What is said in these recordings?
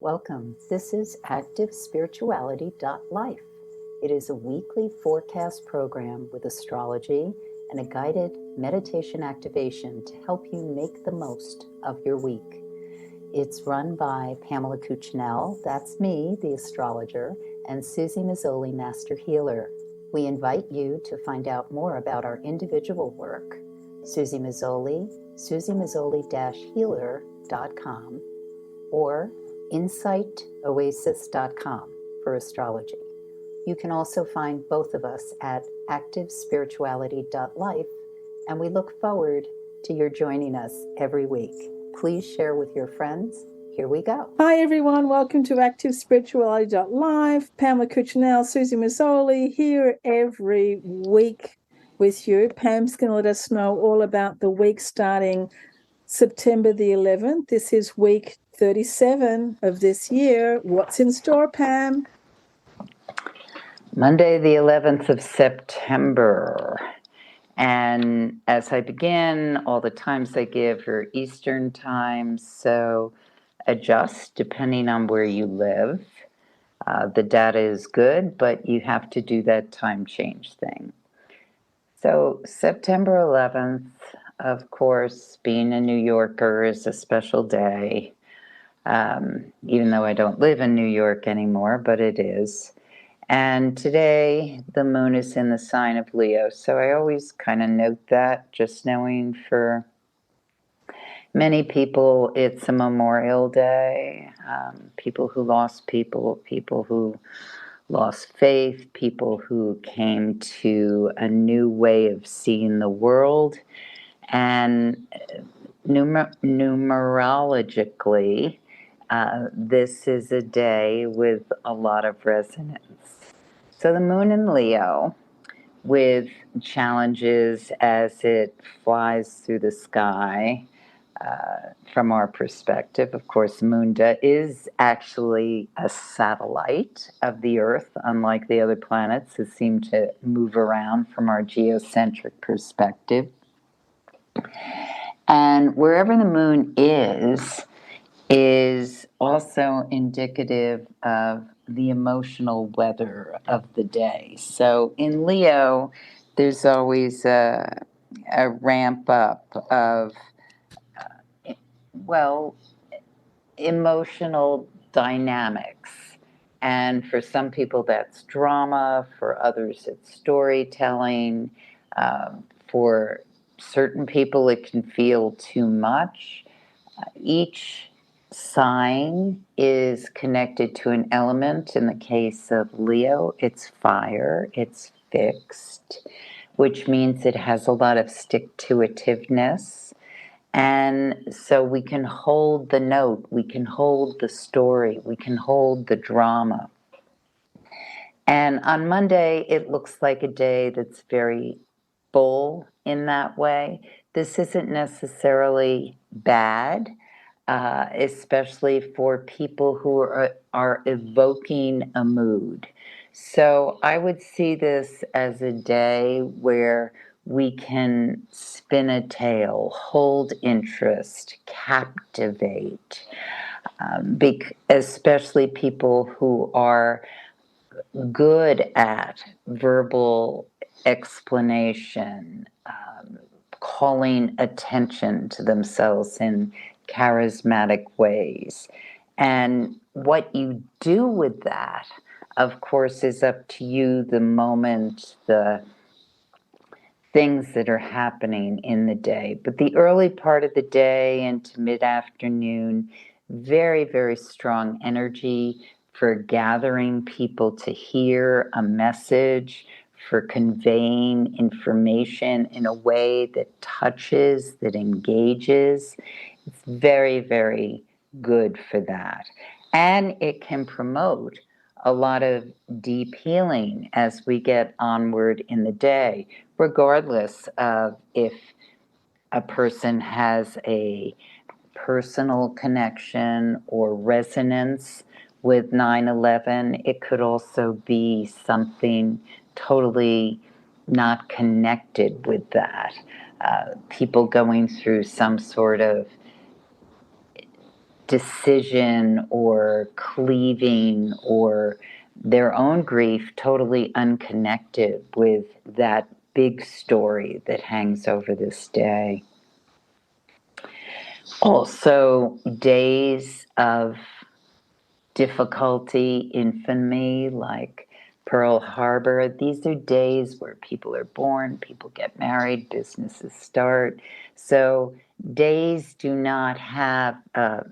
Welcome. This is ActiveSpirituality.life. It is a weekly forecast program with astrology and a guided meditation activation to help you make the most of your week. It's run by Pamela Cucinell, that's me, the astrologer, and Suzy Meszoly, Master Healer. We invite you to find out more about our individual work. Suzy Meszoly, SuzyMeszoly-healer.com, or insightoasis.com for astrology. You can also find both of us at activespirituality.life, and we look forward to your joining us every week. Please share with your friends. Here we go. Hi, everyone. Welcome to activespirituality.live. Pamela Cucinell, Suzy Meszoly here every week with you. Pam's going to let us know all about the week starting September the 11th. This is week 37 of this year. What's in store, Pam? Monday, the 11th of September. And as I begin, all the times I give are Eastern times, so adjust depending on where you live. The data is good, but you have to do that time change thing. So September 11th, of course, being a New Yorker is a special day, even though I don't live in New York anymore, but it is. And today, the moon is in the sign of Leo, so I always kind of note that, just knowing for many people, it's a Memorial Day. People who lost people who lost faith, people who came to a new way of seeing the world. And numerologically, this is a day with a lot of resonance. So the moon in Leo, with challenges as it flies through the sky, from our perspective. Of course, the moon is actually a satellite of the Earth, unlike the other planets that seem to move around from our geocentric perspective. And wherever the moon is also indicative of the emotional weather of the day. So in Leo, there's always a ramp up of emotional dynamics. And for some people, that's drama. For others, it's storytelling. For certain people, it can feel too much. Each sign is connected to an element. In the case of Leo, it's fire, it's fixed, which means it has a lot of stick-to-itiveness. And so we can hold the note, we can hold the story, we can hold the drama. And on Monday, it looks like a day that's very full in that way. This isn't necessarily bad, especially for people who are evoking a mood. So I would see this as a day where we can spin a tale, hold interest, captivate, especially people who are good at verbal explanation, calling attention to themselves in charismatic ways. And what you do with that, of course, is up to you, the moment, the things that are happening in the day. But the early part of the day into mid-afternoon, very, very strong energy for gathering people to hear a message, for conveying information in a way that touches, that engages. It's very, very good for that. And it can promote a lot of deep healing as we get onward in the day, regardless of if a person has a personal connection or resonance with 9/11. It could also be something totally not connected with that. People going through some sort of decision or cleaving or their own grief totally unconnected with that big story that hangs over this day. Also, days of difficulty, infamy, like Pearl Harbor. These are days where people are born, people get married, businesses start. So days do not have a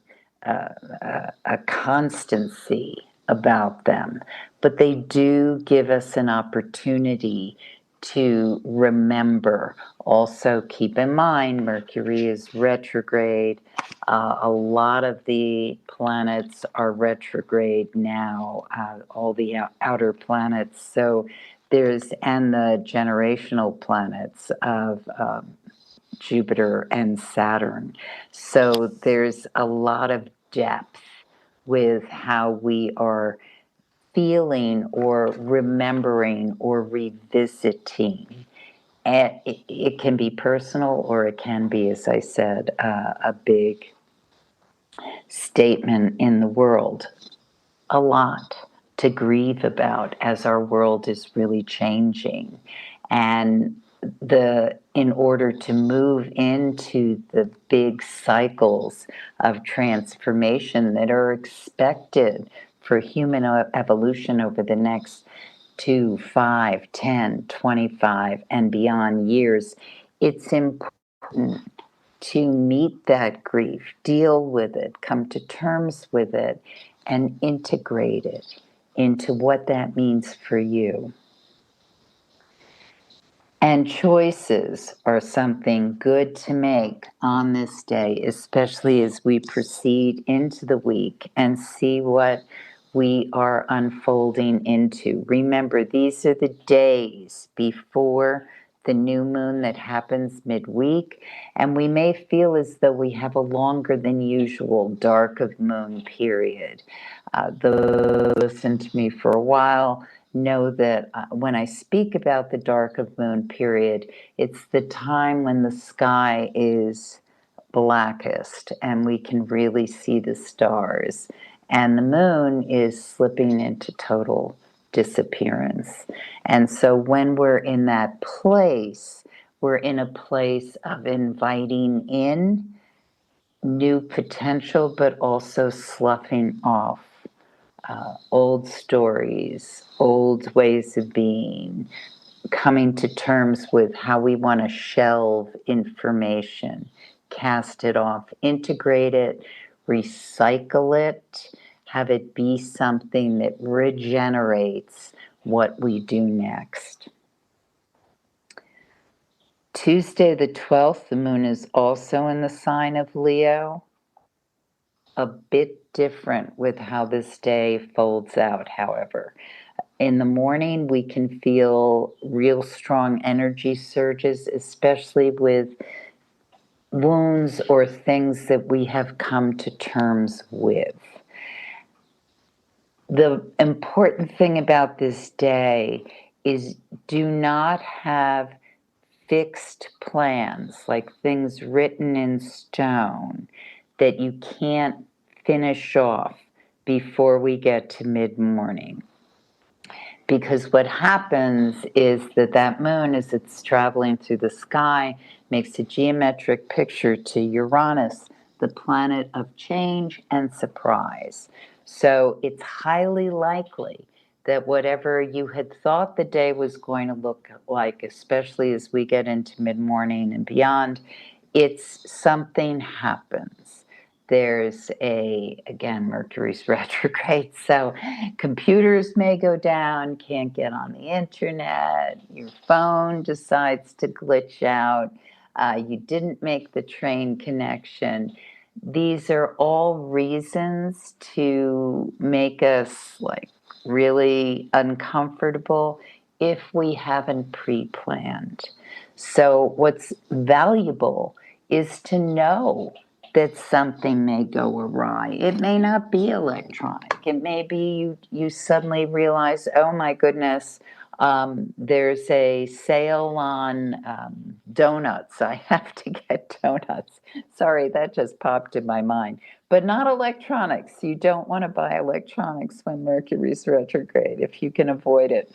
constancy about them, but they do give us an opportunity to remember. Also, keep in mind, Mercury is retrograde. A lot of the planets are retrograde now, all the outer planets. So and the generational planets of Jupiter and Saturn. So there's a lot of depth with how we are feeling or remembering or revisiting. And it can be personal or it can be, as I said, a big statement in the world. A lot to grieve about as our world is really changing. And in order to move into the big cycles of transformation that are expected for human evolution over the next 2, 5, 10, 25, and beyond years, it's important to meet that grief, deal with it, come to terms with it, and integrate it into what that means for you. And choices are something good to make on this day, especially as we proceed into the week and see what we are unfolding into. Remember, these are the days before the new moon that happens midweek, and we may feel as though we have a longer than usual dark of moon period. Those who listen to me for a while know that when I speak about the dark of moon period, it's the time when the sky is blackest and we can really see the stars. And the moon is slipping into total disappearance. And so when we're in that place, we're in a place of inviting in new potential, but also sloughing off old stories, old ways of being, coming to terms with how we want to shelve information, cast it off, integrate it, recycle it, have it be something that regenerates what we do next. Tuesday the 12th, the moon is also in the sign of Leo. A bit different with how this day folds out, however. In the morning, we can feel real strong energy surges, especially with wounds or things that we have come to terms with. The important thing about this day is do not have fixed plans, like things written in stone that you can't finish off before we get to mid-morning. Because what happens is that moon, as it's traveling through the sky, makes a geometric picture to Uranus, the planet of change and surprise. So it's highly likely that whatever you had thought the day was going to look like, especially as we get into mid-morning and beyond, something happens. There's again, Mercury's retrograde, so computers may go down, can't get on the internet, your phone decides to glitch out, you didn't make the train connection. These are all reasons to make us like really uncomfortable if we haven't pre-planned. So what's valuable is to know that something may go awry. It may not be electronic. It may be you suddenly realize, oh my goodness, There's a sale on donuts. I have to get donuts. Sorry, that just popped in my mind. But not electronics. You don't want to buy electronics when Mercury's retrograde if you can avoid it.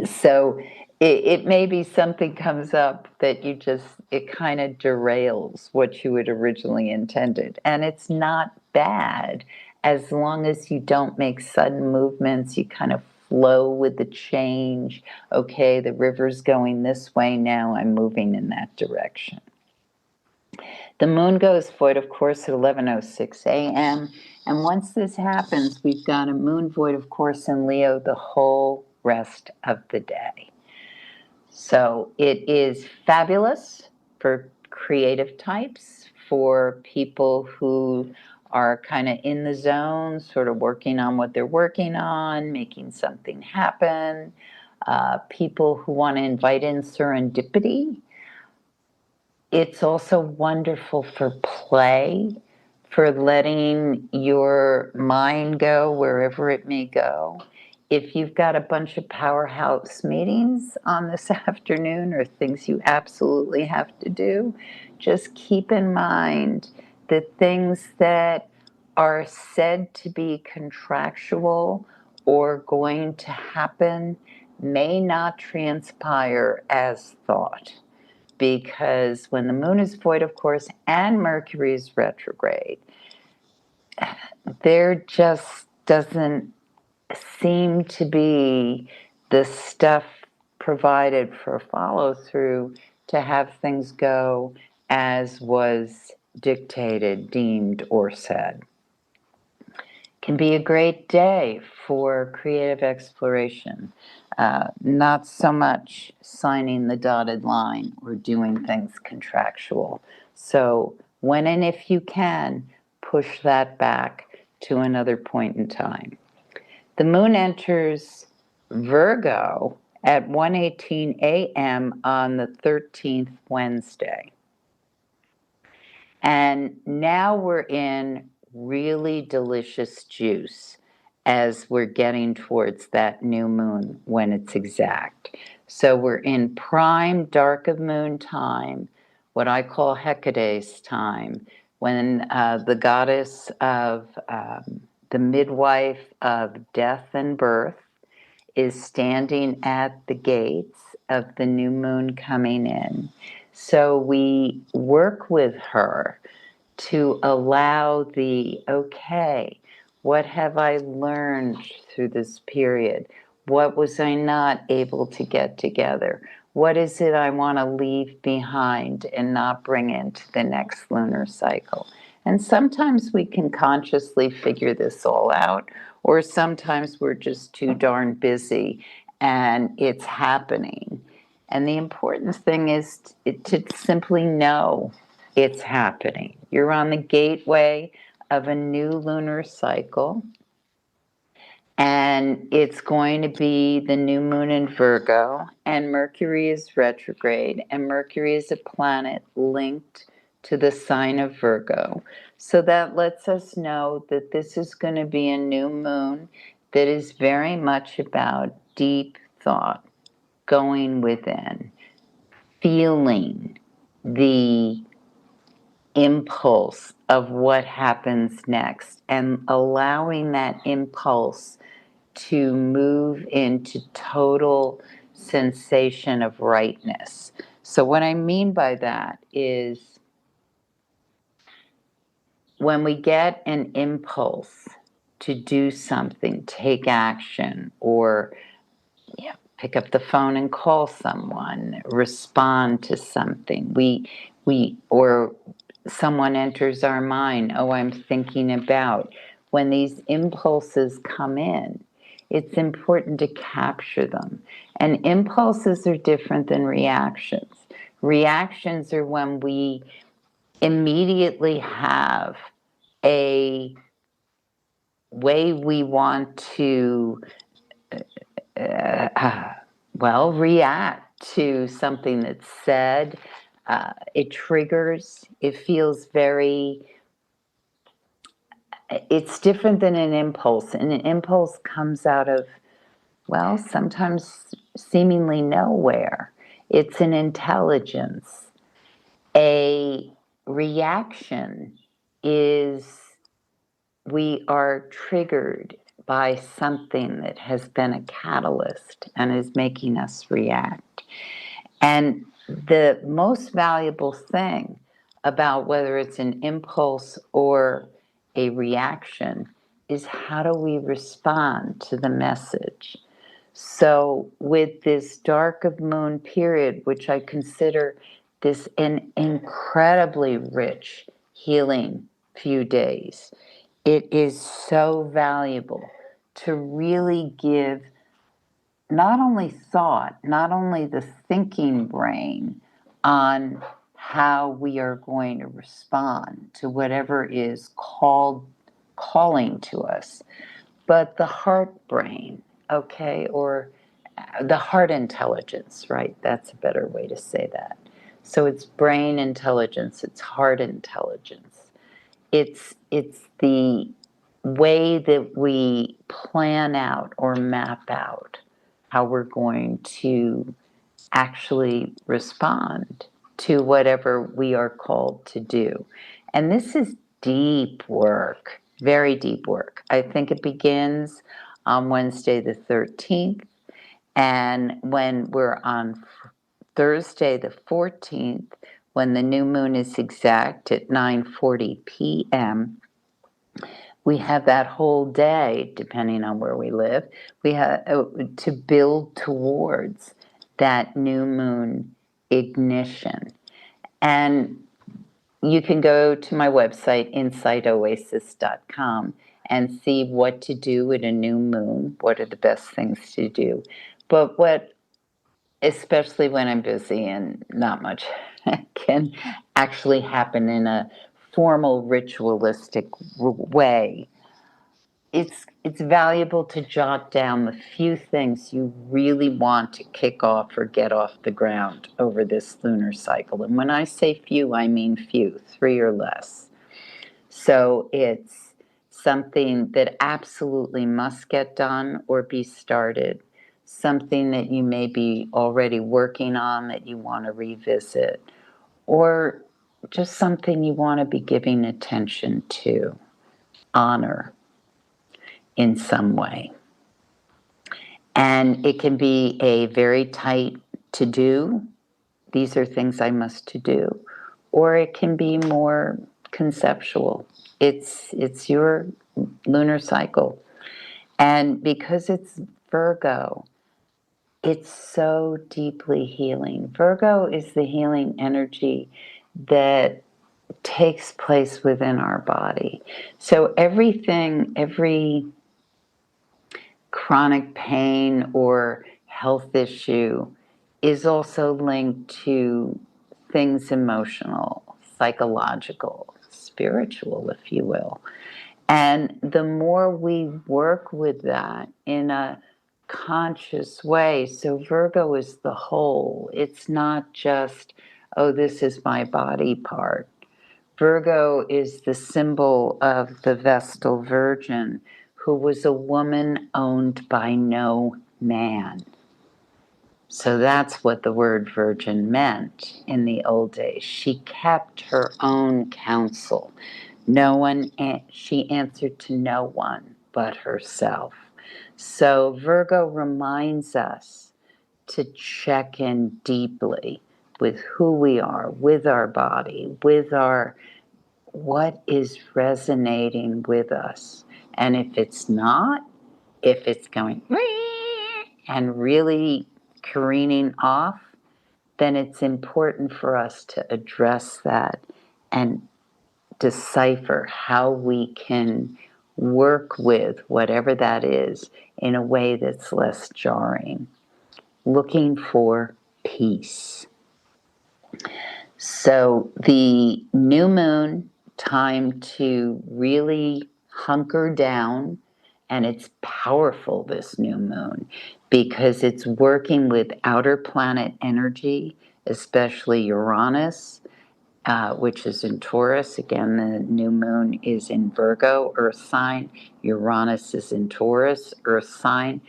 So it may be something comes up that it kind of derails what you had originally intended. And it's not bad as long as you don't make sudden movements, you kind of flow with the change. Okay, the river's going this way now, I'm moving in that direction. The moon goes void, of course, at 11:06 a.m. And once this happens, we've got a moon void, of course, in Leo the whole rest of the day. So it is fabulous for creative types, for people who are kind of in the zone, sort of working on what they're working on, making something happen, people who want to invite in serendipity. It's also wonderful for play, for letting your mind go wherever it may go. If you've got a bunch of powerhouse meetings on this afternoon or things you absolutely have to do, just keep in mind that things that are said to be contractual or going to happen may not transpire as thought. Because when the moon is void, of course, and Mercury is retrograde, there just doesn't seem to be the stuff provided for follow through to have things go as was dictated, deemed, or said. Can be a great day for creative exploration. Not so much signing the dotted line or doing things contractual. So when and if you can, push that back to another point in time. The moon enters Virgo at 1:18 a.m. on the 13th Wednesday. And now we're in really delicious juice as we're getting towards that new moon when it's exact. So we're in prime dark of moon time, what I call Hecate's time, when the goddess of the midwife of death and birth is standing at the gates of the new moon coming in. So we work with her to allow okay, what have I learned through this period? What was I not able to get together? What is it I want to leave behind and not bring into the next lunar cycle? And sometimes we can consciously figure this all out, or sometimes we're just too darn busy and it's happening. And the important thing is to simply know it's happening. You're on the gateway of a new lunar cycle, and it's going to be the new moon in Virgo, and Mercury is retrograde, and Mercury is a planet linked to the sign of Virgo. So that lets us know that this is going to be a new moon that is very much about deep thought, going within, feeling the impulse of what happens next and allowing that impulse to move into total sensation of rightness. So what I mean by that is when we get an impulse to do something, take action, or pick up the phone and call someone, respond to something, or someone enters our mind, oh, I'm thinking about. When these impulses come in, it's important to capture them. And impulses are different than reactions. Reactions are when we immediately have a way we want to, react to something that's said. It triggers, it feels it's different than an impulse. And an impulse comes out of Well, sometimes seemingly nowhere. It's an intelligence. A reaction is we are triggered by something that has been a catalyst and is making us react. And the most valuable thing about whether it's an impulse or a reaction is how do we respond to the message? So, with this dark of moon period, which I consider this an incredibly rich healing few days, it is so valuable to really give not only thought, not only the thinking brain on how we are going to respond to whatever is calling to us, but the heart brain, okay, or the heart intelligence, right? That's a better way to say that. So it's brain intelligence, it's heart intelligence. It's the way that we plan out or map out how we're going to actually respond to whatever we are called to do. And this is deep work, very deep work. I think it begins on Wednesday the 13th, and when we're on Thursday the 14th, when the new moon is exact at 9:40 p.m., we have that whole day, depending on where we live, we have to build towards that new moon ignition. And you can go to my website, insightoasis.com, and see what to do at a new moon. What are the best things to do? But what, especially when I'm busy and not much can actually happen in a formal ritualistic way, it's valuable to jot down the few things you really want to kick off or get off the ground over this lunar cycle. And when I say few, I mean few, 3 or less. So it's something that absolutely must get done or be started, something that you may be already working on that you want to revisit, or just something you want to be giving attention to, honor in some way. And it can be a very tight to do. These are things I must to do. Or it can be more conceptual. It's your lunar cycle. And because it's Virgo, it's so deeply healing. Virgo is the healing energy that takes place within our body. So every chronic pain or health issue is also linked to things emotional, psychological, spiritual, if you will. And the more we work with that in a conscious way, so Virgo is the whole, it's not just, oh, this is my body part. Virgo is the symbol of the Vestal Virgin, who was a woman owned by no man. So that's what the word virgin meant in the old days. She kept her own counsel. She answered to no one but herself. So Virgo reminds us to check in deeply with who we are, with our body, with our what is resonating with us. And if it's not, if it's going and really careening off, then it's important for us to address that and decipher how we can work with whatever that is in a way that's less jarring. Looking for peace. So the new moon, time to really hunker down, and it's powerful, this new moon, because it's working with outer planet energy, especially Uranus, which is in Taurus. Again, the new moon is in Virgo, earth sign. Uranus is in Taurus, earth sign.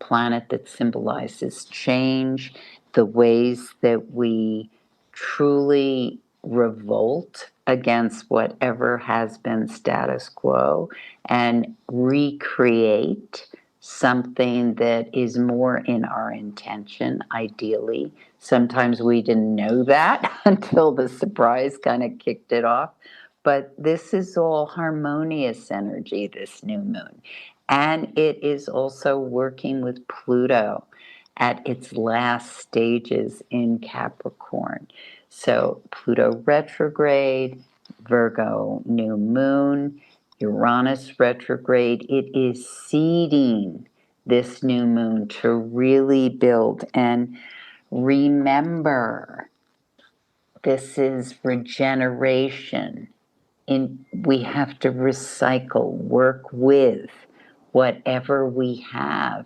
planet that symbolizes change, the ways that we truly revolt against whatever has been status quo and recreate something that is more in our intention, ideally. Sometimes we didn't know that until the surprise kind of kicked it off. But this is all harmonious energy, this new moon. And it is also working with Pluto at its last stages in Capricorn. So Pluto retrograde, Virgo new moon, Uranus retrograde. It is seeding this new moon to really build. And remember, this is regeneration. We have to recycle, work with whatever we have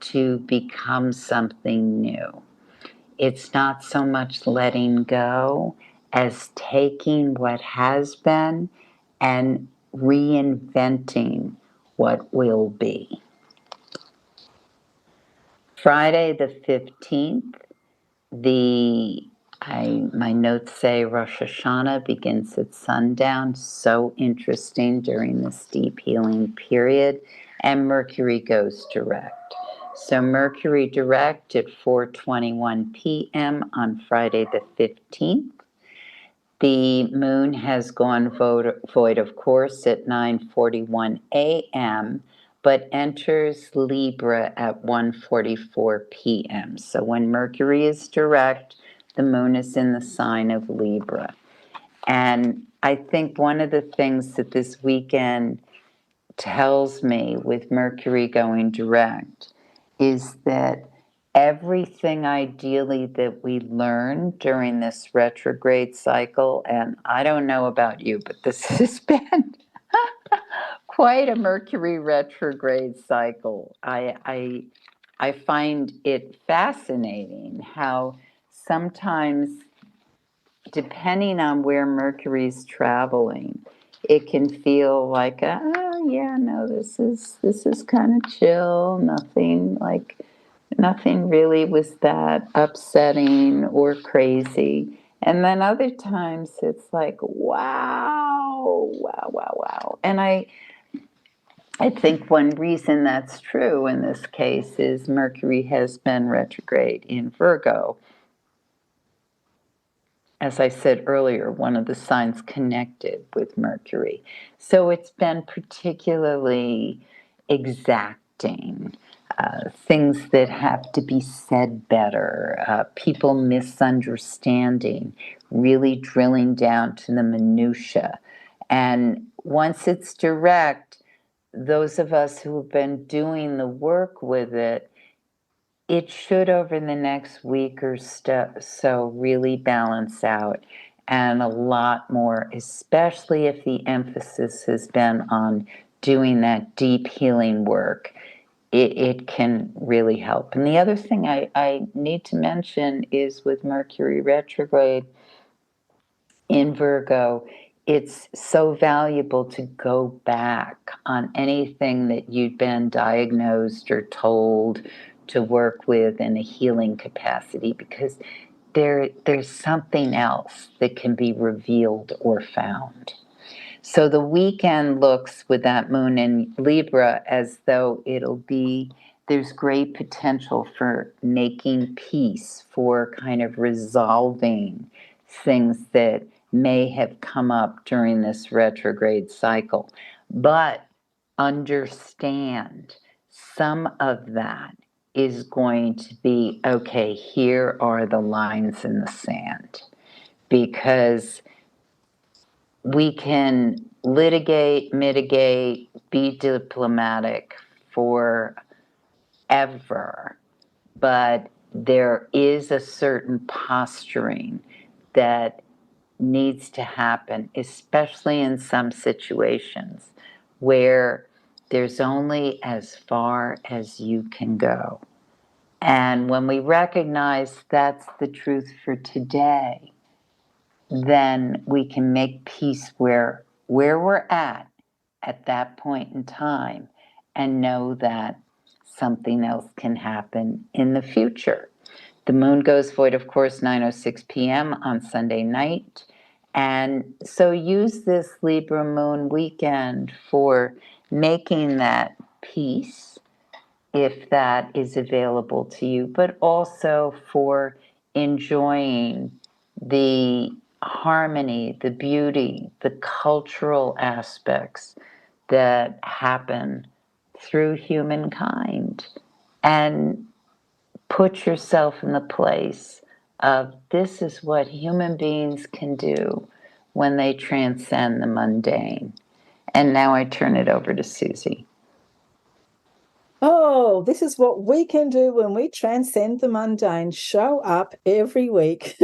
to become something new. It's not so much letting go as taking what has been and reinventing what will be. Friday the 15th, my notes say Rosh Hashanah begins at sundown. So interesting during this deep healing period. And Mercury goes direct. So Mercury direct at 4:21 p.m. on Friday the 15th. The moon has gone void, of course, at 9:41 a.m., but enters Libra at 1:44 p.m. So when Mercury is direct, the moon is in the sign of Libra. And I think one of the things that this weekend tells me with Mercury going direct is that everything ideally that we learn during this retrograde cycle, and I don't know about you, but this has been quite a Mercury retrograde cycle. I find it fascinating how sometimes, depending on where Mercury's traveling, it can feel like, oh yeah, no, this is kind of chill. Nothing really was that upsetting or crazy. And then other times it's like, wow, wow, wow, wow. And I think one reason that's true in this case is Mercury has been retrograde in Virgo. As I said earlier, one of the signs connected with Mercury. So it's been particularly exacting, things that have to be said better, people misunderstanding, really drilling down to the minutiae. And once it's direct, those of us who have been doing the work with it, it should over the next week or so really balance out, and a lot more, especially if the emphasis has been on doing that deep healing work. It can really help. And the other thing I need to mention is with Mercury retrograde in Virgo, it's so valuable to go back on anything that you'd been diagnosed or told to work with in a healing capacity, because there's something else that can be revealed or found. So the weekend looks with that moon in Libra as though there's great potential for making peace, for kind of resolving things that may have come up during this retrograde cycle. But understand, some of that is going to be, okay, here are the lines in the sand. Because we can litigate, mitigate, be diplomatic forever, but there is a certain posturing that needs to happen, especially in some situations where there's only as far as you can go. And when we recognize that's the truth for today, then we can make peace where we're at that point in time, and know that something else can happen in the future. The moon goes void, of course, 9:06 p.m. on Sunday night. And so use this Libra moon weekend for making that peace, if that is available to you, but also for enjoying the harmony, the beauty, the cultural aspects that happen through humankind. And put yourself in the place of this is what human beings can do when they transcend the mundane. And now I turn it over to Suzy. Oh, this is what we can do when we transcend the mundane. Show up every week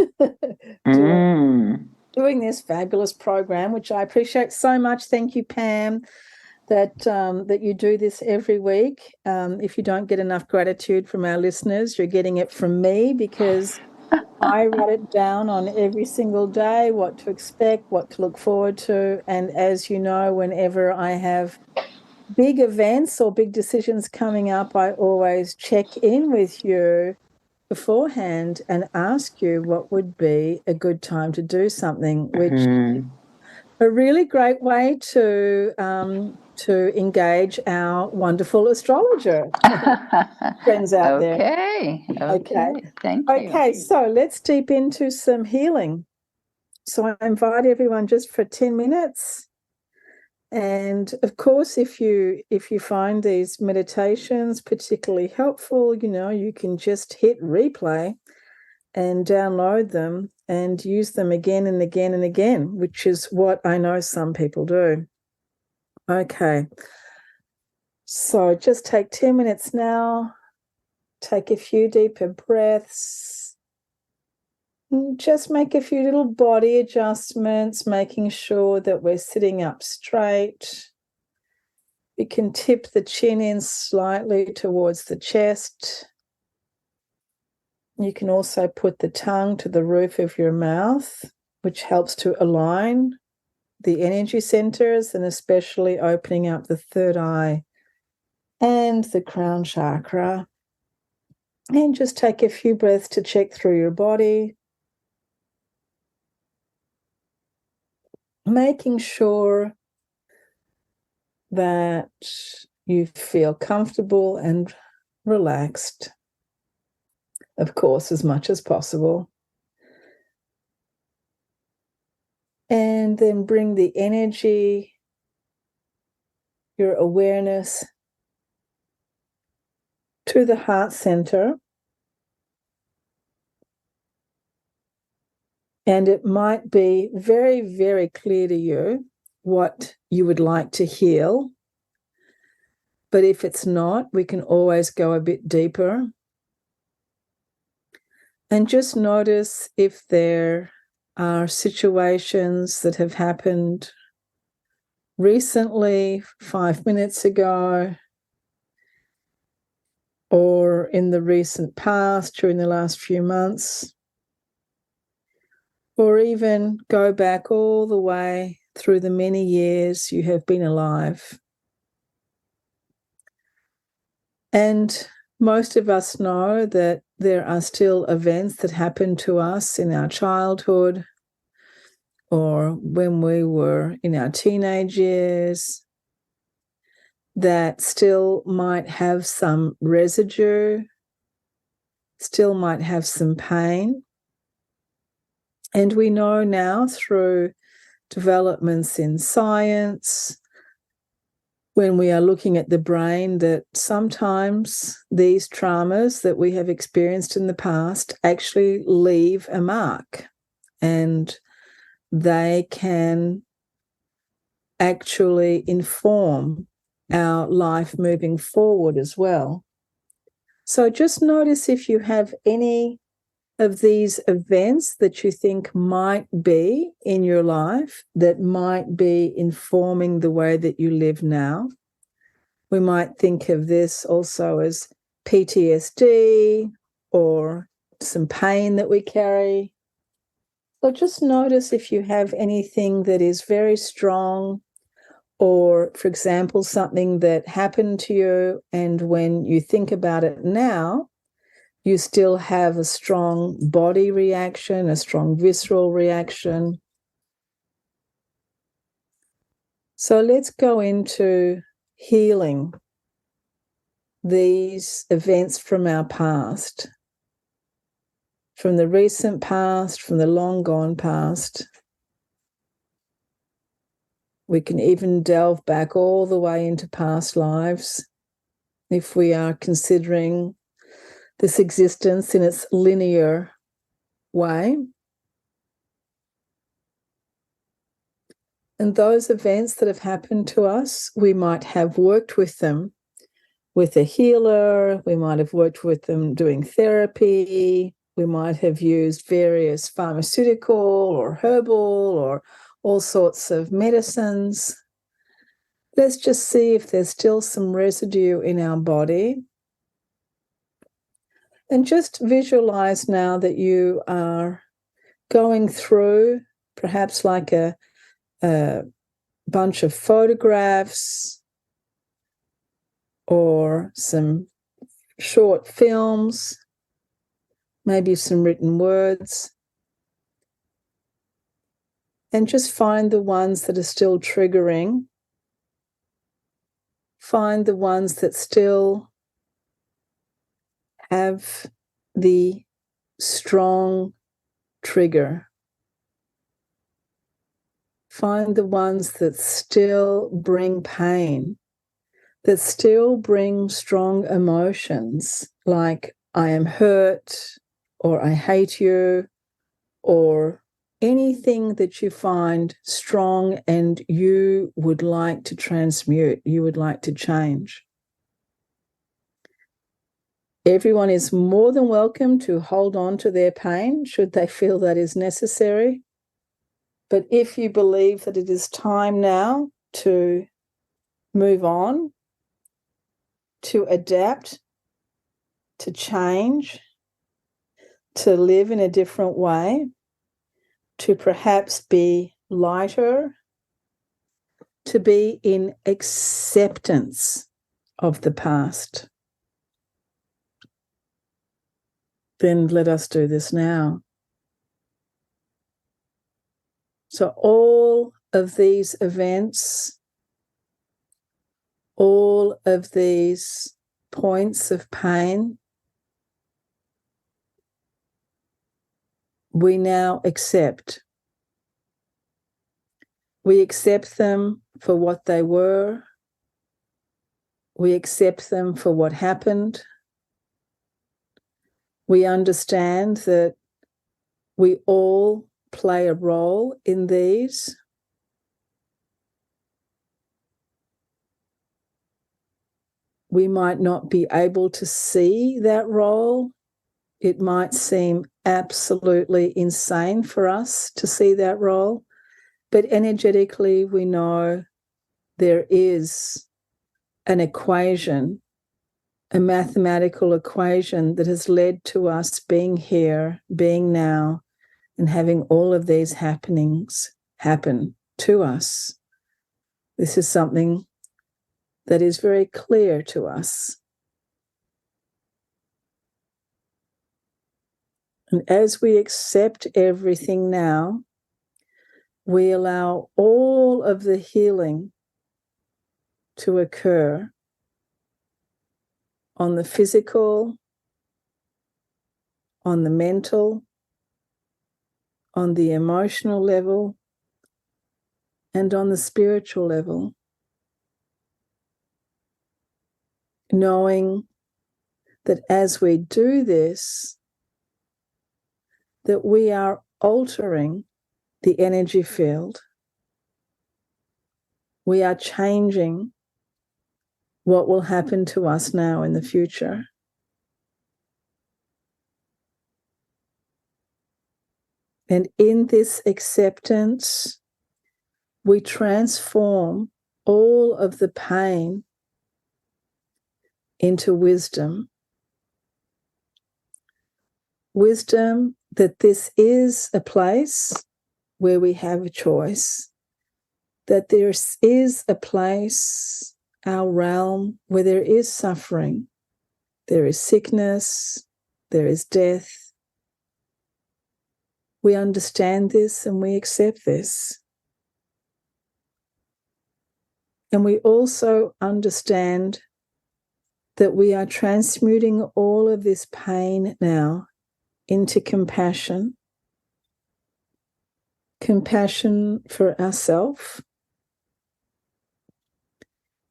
doing this fabulous program, which I appreciate so much. Thank you, Pam, that you do this every week. If you don't get enough gratitude from our listeners, you're getting it from me, because I write it down on every single day, what to expect, what to look forward to. And as you know, whenever I have big events or big decisions coming up, I always check in with you beforehand and ask you what would be a good time to do something, which is a really great way to engage our wonderful astrologer friends out there. Okay. Thank you. Okay, so let's deep into some healing. So I invite everyone just for 10 minutes. And of course, if you find these meditations particularly helpful, you can just hit replay and download them and use them again and again and again, which is what I know some people do. Okay. So just take 10 minutes now. Take a few deeper breaths. Just make a few little body adjustments, making sure that we're sitting up straight. You can tip the chin in slightly towards the chest. You can also put the tongue to the roof of your mouth, which helps to align the energy centers and especially opening up the third eye and the crown chakra. And just take a few breaths to check through your body, making sure that you feel comfortable and relaxed, of course, as much as possible. And then bring the energy, your awareness to the heart center. And it might be very, very clear to you what you would like to heal. But if it's not, we can always go a bit deeper. And just notice if there are situations that have happened recently, 5 minutes ago, or in the recent past, during the last few months, or even go back all the way through the many years you have been alive. And most of us know that there are still events that happen to us in our childhood or when we were in our teenage years that still might have some residue, still might have some pain. And we know now through developments in science, when we are looking at the brain, that sometimes these traumas that we have experienced in the past actually leave a mark, and they can actually inform our life moving forward as well. So just notice if you have any of these events that you think might be in your life that might be informing the way that you live now. We might think of this also as PTSD or some pain that we carry. So just notice if you have anything that is very strong or, for example, something that happened to you, and when you think about it now, you still have a strong body reaction, a strong visceral reaction. So let's go into healing these events from our past, from the recent past, from the long gone past. We can even delve back all the way into past lives if we are considering this existence in its linear way. And those events that have happened to us, we might have worked with them with a healer, we might have worked with them doing therapy, we might have used various pharmaceutical or herbal or all sorts of medicines. Let's just see if there's still some residue in our body. And just visualize now that you are going through perhaps like a bunch of photographs or some short films, maybe some written words, and just find the ones that are still triggering. Find the ones that still have the strong trigger. Find the ones that still bring pain, that still bring strong emotions like I am hurt, or I hate you, or anything that you find strong and you would like to transmute, you would like to change. Everyone is more than welcome to hold on to their pain should they feel that is necessary. But if you believe that it is time now to move on, to adapt, to change, to live in a different way, to perhaps be lighter, to be in acceptance of the past, then let us do this now. So all of these events, all of these points of pain, we now accept. We accept them for what they were. We accept them for what happened. We understand that we all play a role in these. We might not be able to see that role. It might seem absolutely insane for us to see that role, but energetically we know there is an equation, a mathematical equation that has led to us being here, being now, and having all of these happenings happen to us. This is something that is very clear to us. And as we accept everything now, we allow all of the healing to occur on the physical, on the mental, on the emotional level, and on the spiritual level. Knowing that as we do this, that we are altering the energy field. We are changing what will happen to us now in the future. And in this acceptance, we transform all of the pain into wisdom. Wisdom that this is a place where we have a choice. that there is a place, our realm, where there is suffering, there is sickness, there is death. We understand this and we accept this. And we also understand that we are transmuting all of this pain now into compassion. Compassion for ourselves,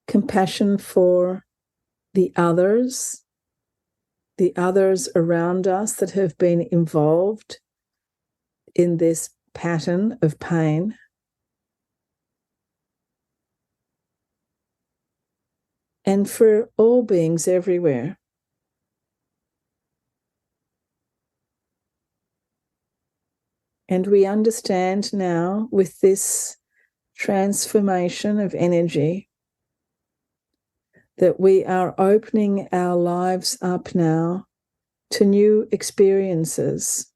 compassion for the others around us that have been involved in this pattern of pain. And for all beings everywhere. And we understand now, with this transformation of energy, that we are opening our lives up now to new experiences,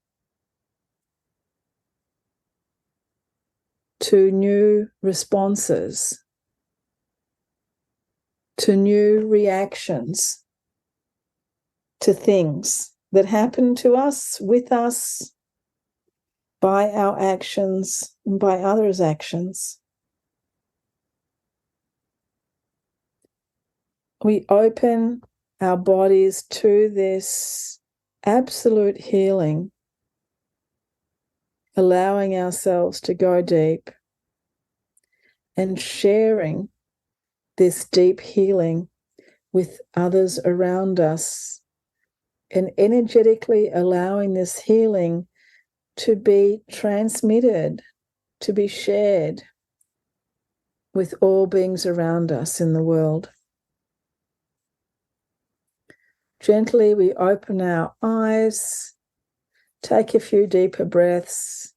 to new responses, to new reactions to things that happen to us, with us, by our actions and by others' actions. We open our bodies to this absolute healing, allowing ourselves to go deep and sharing this deep healing with others around us, and energetically allowing this healing to be transmitted, to be shared with all beings around us in the world. Gently, we open our eyes, take a few deeper breaths,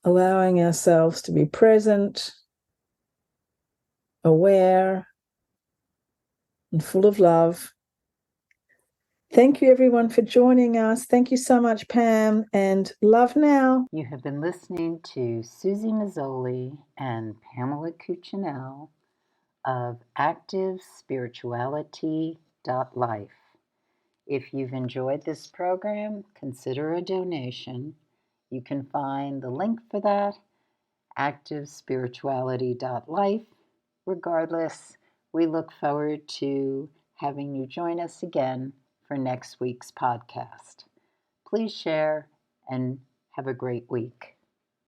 allowing ourselves to be present, aware, and full of love. Thank you, everyone, for joining us. Thank you so much, Pam, and love now. You have been listening to Suzy Meszoly and Pamela Cucinell of ActiveSpirituality.life. If you've enjoyed this program, consider a donation. You can find the link for that, ActiveSpirituality.life. Regardless, we look forward to having you join us again for next week's podcast. Please share and have a great week.